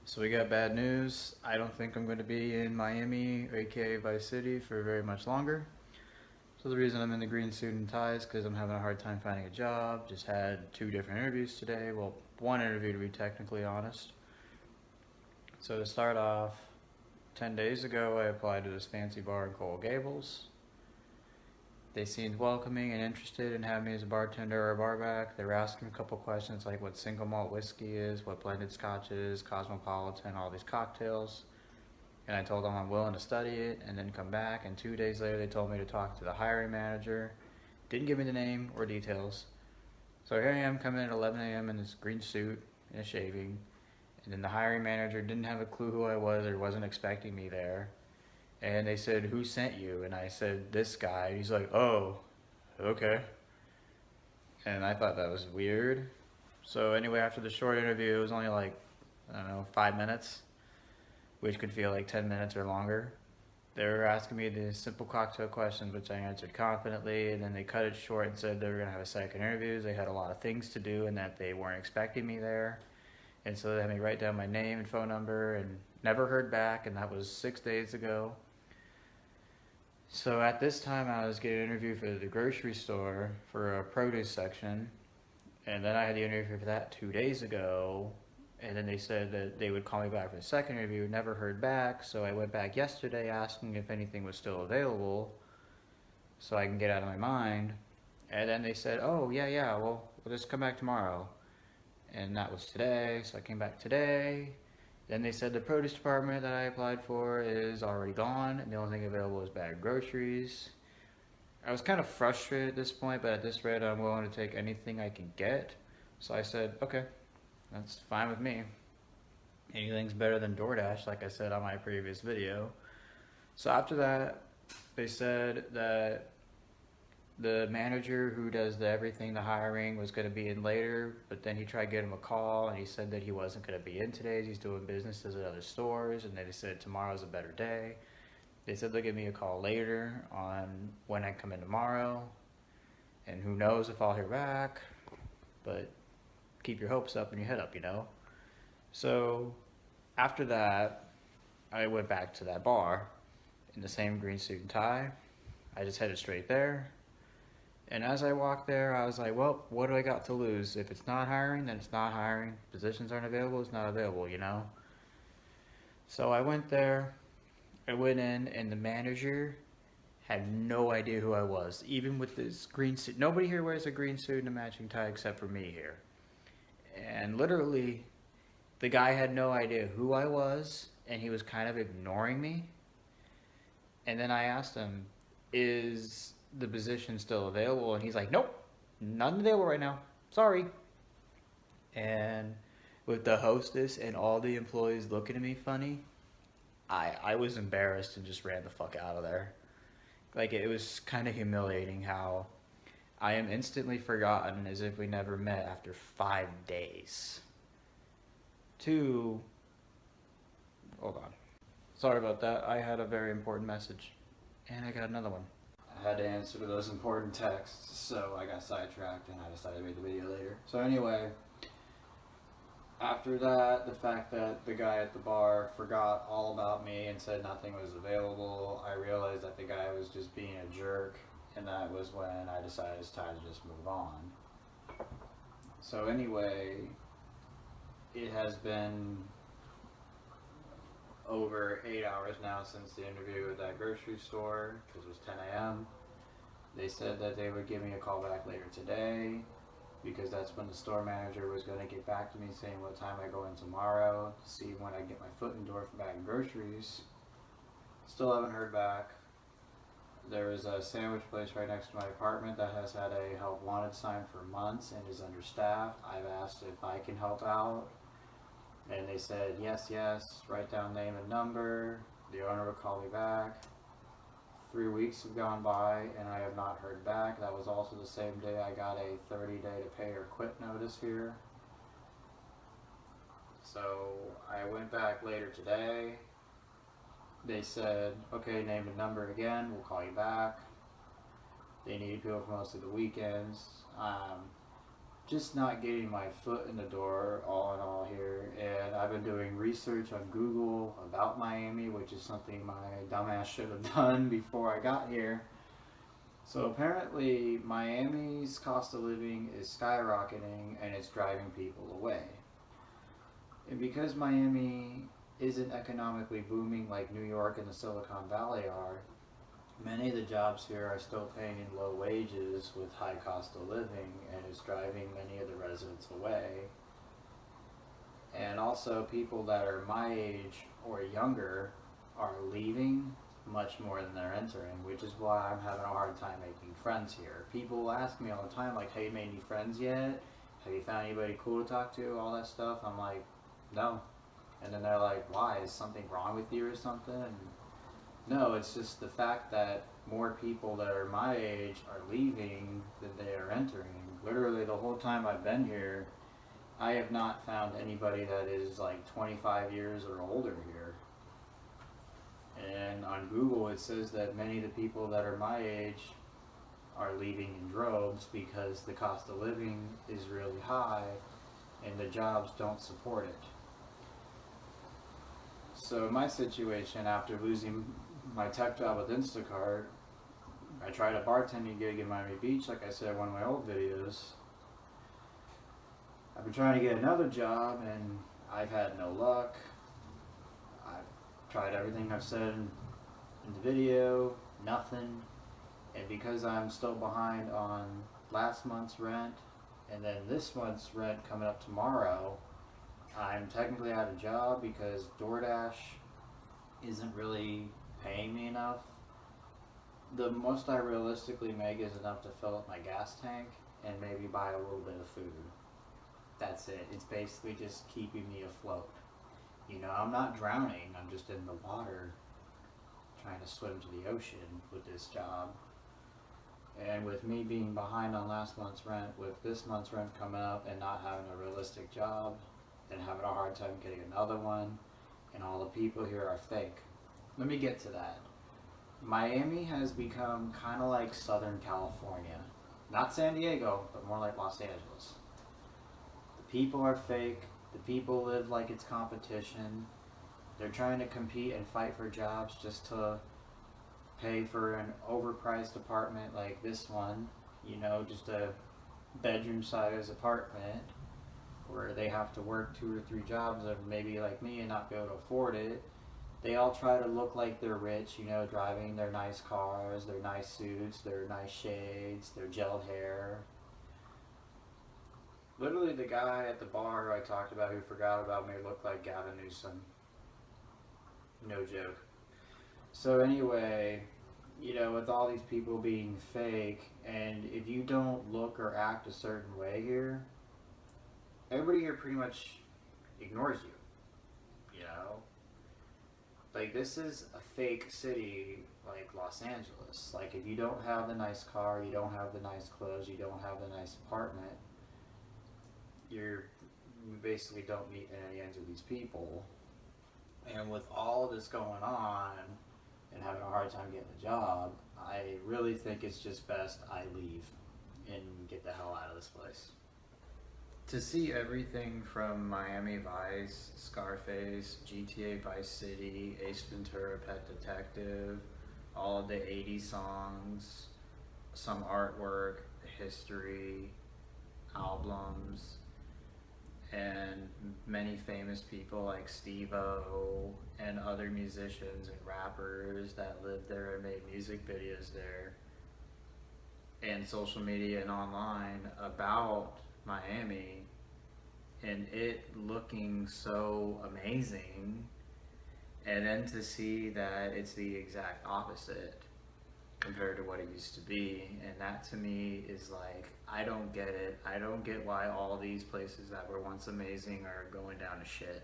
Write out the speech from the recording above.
So we got bad news. I don't think I'm going to be in Miami, aka Vice City, for very much longer. So the reason I'm in the green suit and tie is because I'm having a hard time finding a job. Just had two different interviews today. Well, one interview to be technically honest. So to start off, 10 days ago I applied to this fancy bar in Coral Gables. They seemed welcoming and interested in having me as a bartender or a barback. They were asking a couple questions like what single malt whiskey is, what blended scotch is, cosmopolitan, all these cocktails. And I told them I'm willing to study it and then come back. And 2 days later, they told me to talk to the hiring manager. Didn't give me the name or details. So here I am coming at 11 a.m. in this green suit and a shaving. And then the hiring manager didn't have a clue who I was or wasn't expecting me there. And they said, "Who sent you?" And I said, "This guy." He's like, "Oh, okay." And I thought that was weird. So anyway, after the short interview, it was only like, I don't know, 5 minutes, which could feel like 10 minutes or longer. They were asking me these simple cocktail questions, which I answered confidently, and then they cut it short and said they were going to have a second interview. They had a lot of things to do and that they weren't expecting me there. And so they had me write down my name and phone number and never heard back, and that was 6 days ago. So at this time, I was getting an interview for the grocery store for a produce section, and then I had the interview for that 2 days ago, and then they said that they would call me back for the second interview. Never heard back, so I went back yesterday asking if anything was still available, so I can get out of my mind. And then they said, "Oh yeah, well we'll just come back tomorrow," and that was today. So I came back today. Then they said the produce department that I applied for is already gone, and the only thing available is bagged groceries. I was kind of frustrated at this point, but at this rate, I'm willing to take anything I can get. So I said, okay, that's fine with me. Anything's better than DoorDash, like I said on my previous video. So after that, they said that the manager who does the hiring was going to be in later, but then he tried getting him a call and he said that he wasn't going to be in today. He's doing businesses at other stores, and then they said tomorrow's a better day. They said they'll give me a call later on when I come in tomorrow, and who knows if I'll hear back, but keep your hopes up and your head up, you know? So after that, I went back to that bar in the same green suit and tie. I just headed straight there. And as I walked there, I was like, well, what do I got to lose? If it's not hiring, then it's not hiring. Positions aren't available, it's not available, you know? So I went there, I went in, and the manager had no idea who I was, even with this green suit. Nobody here wears a green suit and a matching tie except for me here. And literally, the guy had no idea who I was, and he was kind of ignoring me. And then I asked him, is the position still available? And he's like, nope, none available right now, sorry. And with the hostess and all the employees looking at me funny, I was embarrassed and just ran the fuck out of there. Like, it was kind of humiliating how I am instantly forgotten as if we never met after 5 days. Hold on, sorry about that, I had a very important message and I got another one. I had to answer those important texts, so I got sidetracked and I decided to make the video later. So anyway, after that, the fact that the guy at the bar forgot all about me and said nothing was available, I realized that the guy was just being a jerk, and that was when I decided it's time to just move on. So anyway, it has been over 8 hours now since the interview at that grocery store, because it was 10 a.m. They said that they would give me a call back later today, because that's when the store manager was going to get back to me saying what time I go in tomorrow to see when I get my foot in the door for bagging groceries. Still haven't heard back. There is a sandwich place right next to my apartment that has had a help wanted sign for months and is understaffed. I've asked if I can help out, and they said yes, write down name and number, the owner will call me back. 3 weeks have gone by and I have not heard back. That was also the same day I got a 30-day to pay or quit notice here. So I went back later today. They said, okay, name and number again, we'll call you back. They need people for most of the weekends. Just not getting my foot in the door all in all here, and I've I've been doing research on Google about Miami, which is something my dumbass should have done before I got here. So apparently Miami's cost of living is skyrocketing and it's driving people away. And because Miami isn't economically booming like New York and the Silicon Valley are, many of the jobs here are still paying low wages with high cost of living, and it's driving many of the residents away. And also people that are my age or younger are leaving much more than they're entering, which is why I'm having a hard time making friends here. People ask me all the time, like, have you made any friends yet? Have you found anybody cool to talk to? All that stuff. I'm like, no. And then they're like, why? Is something wrong with you or something? And no, it's just the fact that more people that are my age are leaving than they are entering. Literally the whole time I've been here, I have not found anybody that is like 25 years or older here. And on Google it says that many of the people that are my age are leaving in droves because the cost of living is really high and the jobs don't support it. So my situation, after losing my tech job with Instacart, I tried a bartending gig in Miami Beach, like I said in one of my old videos. I've been trying to get another job and I've had no luck. I've tried everything I've said in the video, nothing. And because I'm still behind on last month's rent and then this month's rent coming up tomorrow, I'm technically out of job because DoorDash isn't really paying me enough. The most I realistically make is enough to fill up my gas tank and maybe buy a little bit of food. That's it. It's basically just keeping me afloat. You know, I'm not drowning, I'm just in the water trying to swim to the ocean with this job. And with me being behind on last month's rent, with this month's rent coming up and not having a realistic job, and having a hard time getting another one, and all the people here are fake. Let me get to that. Miami has become kind of like Southern California. Not San Diego, but more like Los Angeles. The people are fake. The people live like it's competition. They're trying to compete and fight for jobs just to pay for an overpriced apartment like this one. You know, just a bedroom-sized apartment, where they have to work 2 or 3 jobs or maybe like me and not be able to afford it. They all try to look like they're rich, you know, driving their nice cars, their nice suits, their nice shades, their gelled hair. Literally the guy at the bar who I talked about who forgot about me looked like Gavin Newsom. No joke. So anyway, you know, with all these people being fake, and if you don't look or act a certain way here, everybody here pretty much ignores you, you know? Like, this is a fake city like Los Angeles. Like, if you don't have the nice car, you don't have the nice clothes, you don't have the nice apartment, you basically don't meet any ends of these people. And with all of this going on and having a hard time getting a job, I really think it's just best I leave and get the hell out of this place. To see everything from Miami Vice, Scarface, GTA Vice City, Ace Ventura, Pet Detective, all of the 80s songs, some artwork, history, albums, and many famous people like Steve-O and other musicians and rappers that lived there and made music videos there, and social media and online about Miami, and it looking so amazing, and then to see that it's the exact opposite compared to what it used to be. And that to me is like, I don't get it. I don't get why all these places that were once amazing are going down to shit.